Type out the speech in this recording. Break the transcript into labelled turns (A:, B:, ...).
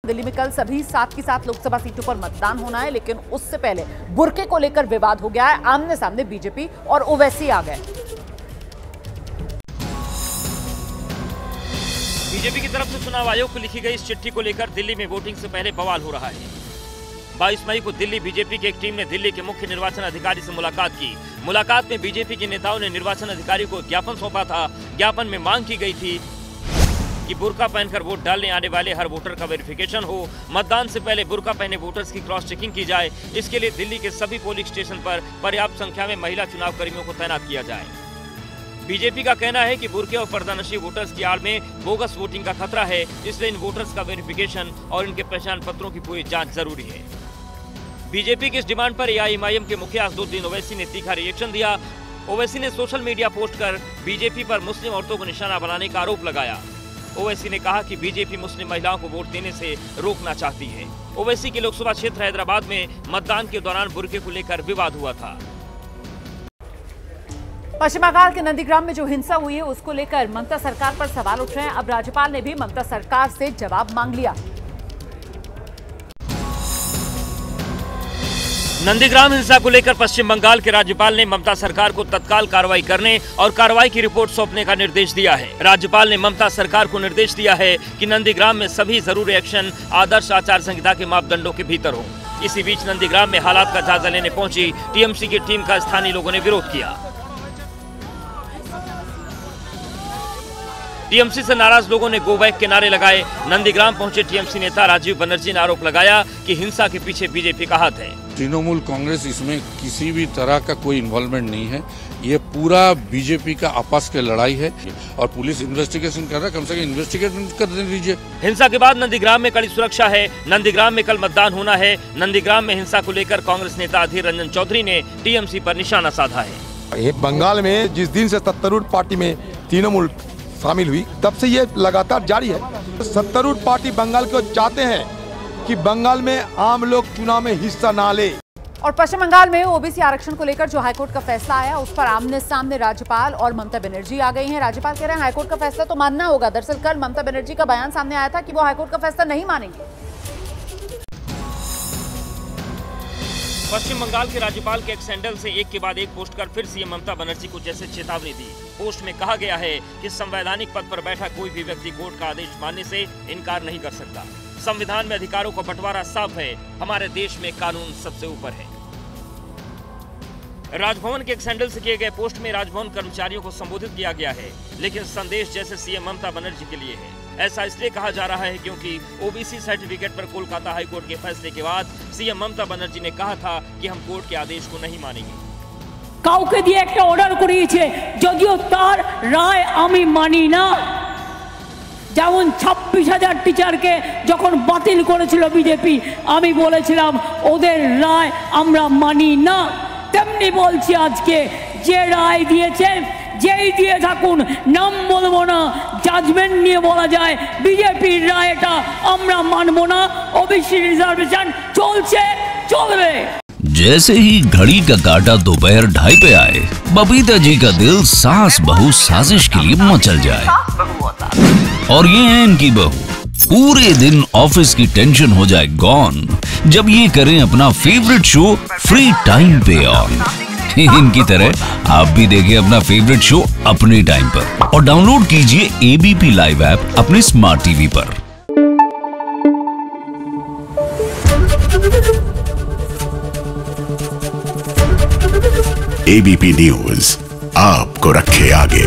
A: दिल्ली में कल सभी 7 की 7 लोकसभा सीटों पर मतदान होना है, लेकिन उससे पहले बुर्के को लेकर विवाद हो गया है। आमने सामने बीजेपी और ओवैसी आ गए।
B: बीजेपी की तरफ से चुनाव आयोग को लिखी गई इस चिट्ठी को लेकर दिल्ली में वोटिंग से पहले बवाल हो रहा है। 22 मई को दिल्ली बीजेपी की एक टीम ने दिल्ली के मुख्य निर्वाचन अधिकारी से मुलाकात की। मुलाकात में बीजेपी के नेताओं ने निर्वाचन अधिकारी को ज्ञापन सौंपा था। ज्ञापन में मांग की गई थी कि बुर्का पहनकर वोट डालने आने वाले हर वोटर का वेरिफिकेशन हो। मतदान से पहले बुर्का पहने वोटर्स की क्रॉस चेकिंग की जाए। इसके लिए दिल्ली के सभी पोलिंग स्टेशन पर पर्याप्त संख्या में महिला चुनाव कर्मियों को तैनात किया जाए। बीजेपी का कहना है कि बुर्के और पर्दानशी वोटर्स की आड़ में बोगस वोटिंग का खतरा है, इसलिए इन वोटर्स का वेरिफिकेशन और इनके पहचान पत्रों की पूरी जांच जरूरी है। बीजेपी की इस डिमांड पर एआईएमआईएम के मुखिया असदुद्दीन ओवैसी ने तीखा रिएक्शन दिया। ओवैसी ने सोशल मीडिया पोस्ट कर बीजेपी पर मुस्लिम औरतों को निशाना बनाने का आरोप लगाया। ओवैसी ने कहा कि बीजेपी मुस्लिम महिलाओं को वोट देने से रोकना चाहती है। ओवैसी के लोकसभा क्षेत्र हैदराबाद में मतदान के दौरान बुर्के को लेकर विवाद हुआ था।
A: पश्चिम बंगाल के नंदीग्राम में जो हिंसा हुई है उसको लेकर ममता सरकार पर सवाल उठ रहे हैं। अब राज्यपाल ने भी ममता सरकार से जवाब मांग लिया।
B: नंदीग्राम हिंसा को लेकर पश्चिम बंगाल के राज्यपाल ने ममता सरकार को तत्काल कार्रवाई करने और कार्रवाई की रिपोर्ट सौंपने का निर्देश दिया है। राज्यपाल ने ममता सरकार को निर्देश दिया है कि नंदीग्राम में सभी जरूरी एक्शन आदर्श आचार संहिता के मापदंडों के भीतर हो। इसी बीच नंदीग्राम में हालात का जायजा लेने पहुंची टीएमसी की टीम का स्थानीय लोगों ने विरोध किया। टीएमसी से नाराज लोगों ने गो बैक के नारे लगाए। नंदीग्राम पहुंचे टीएमसी नेता राजीव बनर्जी ने आरोप लगाया कि हिंसा के पीछे बीजेपी का हाथ है।
C: तृणमूल कांग्रेस इसमें किसी भी तरह का कोई इन्वॉल्वमेंट नहीं है। ये पूरा बीजेपी का आपस की लड़ाई है और पुलिस इन्वेस्टिगेशन कर रहा है, कम से कम इन्वेस्टिगेशन कर दीजिए।
B: हिंसा के बाद नंदीग्राम में कड़ी सुरक्षा है। नंदीग्राम में कल मतदान होना है। नंदीग्राम में हिंसा को लेकर कांग्रेस नेता अधीर रंजन चौधरी ने टीएमसी पर निशाना साधा है।
D: बंगाल में जिस दिन से सत्तारूढ़ पार्टी में तृणमूल शामिल हुई तब से ये लगातार जारी है। सत्तारूढ़ पार्टी बंगाल को चाहते हैं कि बंगाल में आम लोग चुनाव में हिस्सा ना ले।
A: और पश्चिम बंगाल में ओबीसी आरक्षण को लेकर जो हाईकोर्ट का फैसला आया उस पर आमने सामने राज्यपाल और ममता बनर्जी आ गई हैं। राज्यपाल कह रहे हैं हाईकोर्ट का फैसला तो मानना होगा। दरअसल कल ममता बनर्जी का बयान सामने आया था कि वो हाईकोर्ट का फैसला नहीं मानेंगे।
B: पश्चिम बंगाल के राज्यपाल के एक सैंडल से एक के बाद एक पोस्ट कर फिर सीएम ममता बनर्जी को जैसे चेतावनी दी। पोस्ट में कहा गया है कि संवैधानिक पद पर बैठा कोई भी व्यक्ति कोर्ट का आदेश मानने से इनकार नहीं कर सकता। संविधान में अधिकारों का बंटवारा साफ है। हमारे देश में कानून सबसे ऊपर है। राजभवन के एक सैंडल से किए गए पोस्ट में राजभवन कर्मचारियों को संबोधित किया गया है, लेकिन संदेश जैसे सीएम ममता बनर्जी के लिए है। ऐसा इसलिए कहा जा रहा है क्योंकि ओबीसी सर्टिफिकेट पर कोलकाता हाईकोर्ट के फैसले के बाद सीएम ममता बनर्जी ने कहा था कि हम कोर्ट के आदेश को नहीं मानेंगे।
E: কাউকে দিয়ে একটা অর্ডার করিয়েছে, যদিও তার রায় আমি মানি না। যেমন 26,000 টিচারকে যখন বাতিল করেছিল বিজেপি, আমি বলেছিলাম ওদের রায় আমরা মানি না। তেমনি বলছি আজকে যে রায় দিয়েছে যেই দিয়ে থাকুন, নাম বলবো না, জাজমেন্ট নিয়ে বলা যায় বিজেপির রায়টা আমরা মানবো না। ওবিসি রিজার্ভেশন চলছে, চলবে।
F: जैसे ही घड़ी का काटा दोपहर 2:30 पे आए, बबीता जी का दिल सास बहू साजिश के लिए मचल जाए। और ये है इनकी बहू, पूरे दिन ऑफिस की टेंशन हो जाए गॉन जब ये करें अपना फेवरेट शो फ्री टाइम पे ऑन। इनकी तरह आप भी देखिए अपना फेवरेट शो अपने टाइम पर और डाउनलोड कीजिए एबीपी लाइव ऐप अपने स्मार्ट टीवी पर।
G: एबीपी न्यूज आपको रखे आगे।